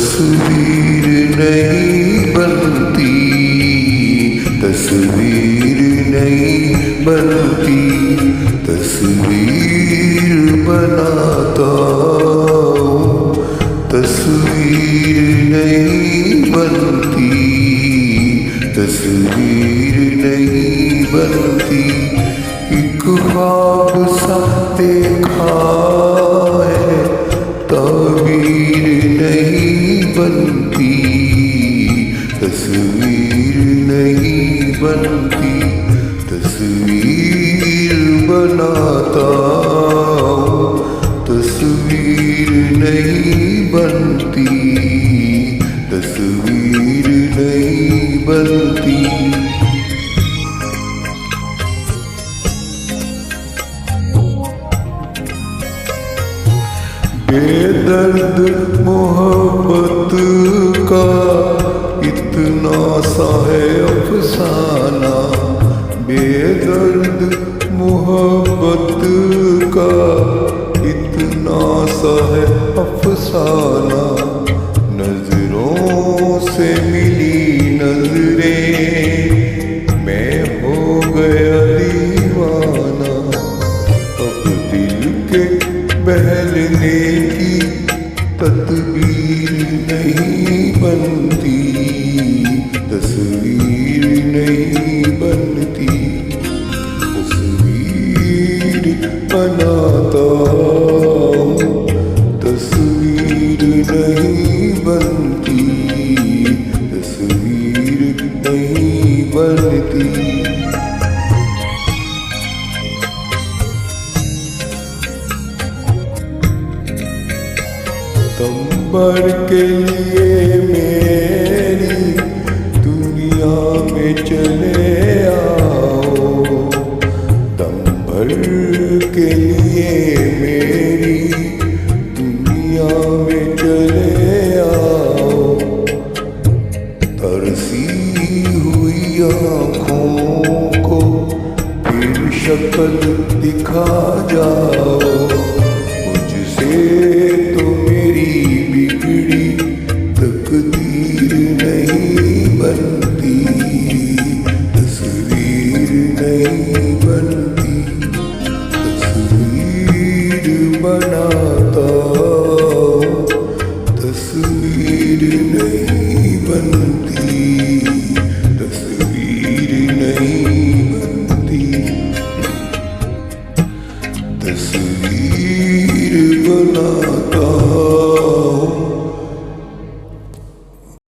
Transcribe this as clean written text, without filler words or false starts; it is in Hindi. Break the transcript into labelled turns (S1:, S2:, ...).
S1: तस्वीर नहीं बनती, तस्वीर नहीं बनती, तस्वीर बनाता हूँ, तस्वीर नहीं बनती, तस्वीर नहीं बनती। एक ख्वाब सा देखा है, ताबीर नहीं बनती, तस्वीर नहीं बनती, तस्वीर बनाता हूँ, तस्वीर नहीं बनती, तस्वीर नहीं बनती। बेदर्द मोहब्बत का इतना सा है अफसाना, बेदर्द मोहब्बत का इतना सा है अफसाना। नजरों से मिली नजरें, मैं हो गया दीवाना। अब दिल के बहलने की तदबीर नहीं बनती, तस्वीर नहीं बनती, तस्वीर बनाता हूँ, तस्वीर नहीं बनती, तस्वीर नहीं बनती। तंबर के लिए मेरी दुनिया में चले आओ, तंबर के लिए मेरी दुनिया में चले आओ। तरसी हुई आँखों को फिर शक्ल दिखा जा।